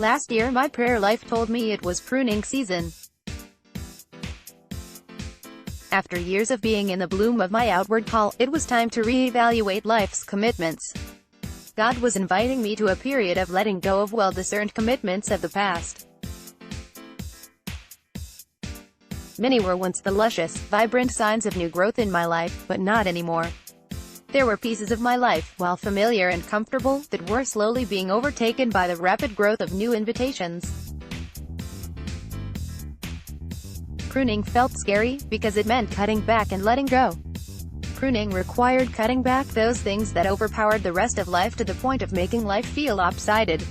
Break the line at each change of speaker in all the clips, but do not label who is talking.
Last year my prayer life told me it was pruning season. After years of being in the bloom of my outward call, it was time to re-evaluate life's commitments. God was inviting me to a period of letting go of well-discerned commitments of the past. Many were once the luscious, vibrant signs of new growth in my life, but not anymore. There were pieces of my life, while familiar and comfortable, that were slowly being overtaken by the rapid growth of new invitations. Pruning felt scary, because it meant cutting back and letting go. Pruning required cutting back those things that overpowered the rest of life to the point of making life feel lopsided.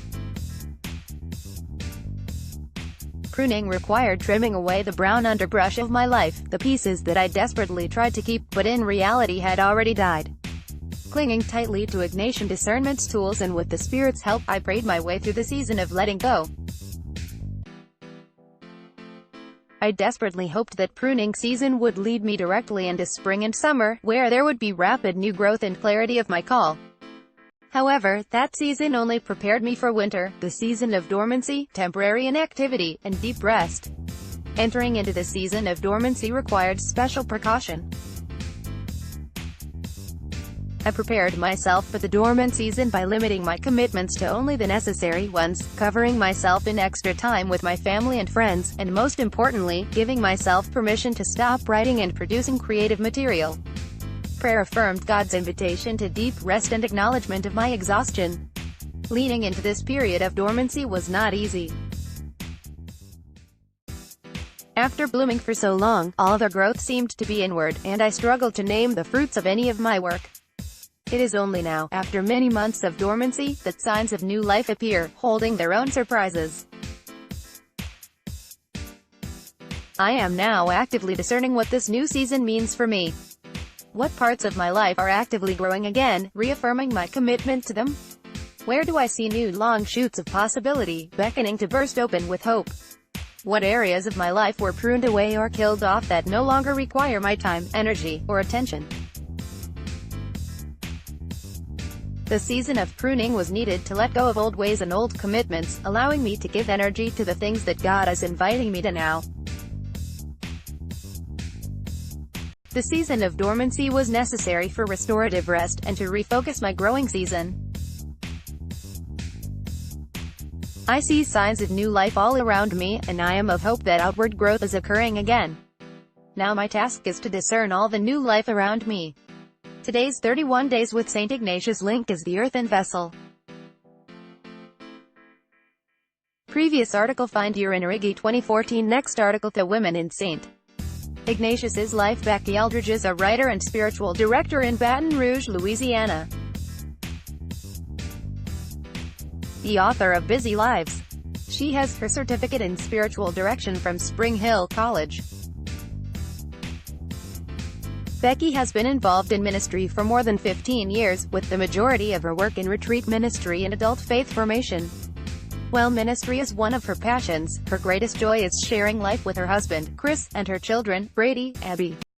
Pruning required trimming away the brown underbrush of my life, the pieces that I desperately tried to keep, but in reality had already died. Clinging tightly to Ignatian discernment's tools and with the Spirit's help, I prayed my way through the season of letting go. I desperately hoped that pruning season would lead me directly into spring and summer, where there would be rapid new growth and clarity of my call. However, that season only prepared me for winter, the season of dormancy, temporary inactivity, and deep rest. Entering into the season of dormancy required special precaution. I prepared myself for the dormant season by limiting my commitments to only the necessary ones, covering myself in extra time with my family and friends, and most importantly, giving myself permission to stop writing and producing creative material. Prayer affirmed God's invitation to deep rest and acknowledgement of my exhaustion. Leaning into this period of dormancy was not easy. After blooming for so long, all the growth seemed to be inward, and I struggled to name the fruits of any of my work. It is only now, after many months of dormancy, that signs of new life appear, holding their own surprises. I am now actively discerning what this new season means for me. What parts of my life are actively growing again, reaffirming my commitment to them? Where do I see new long shoots of possibility, beckoning to burst open with hope? What areas of my life were pruned away or killed off that no longer require my time, energy, or attention? The season of pruning was needed to let go of old ways and old commitments, allowing me to give energy to the things that God is inviting me to now. The season of dormancy was necessary for restorative rest, and to refocus my growing season. I see signs of new life all around me, and I am of hope that outward growth is occurring again. Now my task is to discern all the new life around me. Today's 31 Days with St. Ignatius link is the earthen vessel. Previous article: find your inner Iggy 2014. Next article: The Women in St. Ignatius's Life. Becky Eldridge is a writer and spiritual director in Baton Rouge, Louisiana. The author of Busy Lives. She has her certificate in spiritual direction from Spring Hill College. Becky has been involved in ministry for more than 15 years, with the majority of her work in retreat ministry and adult faith formation. While ministry is one of her passions, her greatest joy is sharing life with her husband, Chris, and her children, Brady, Abby,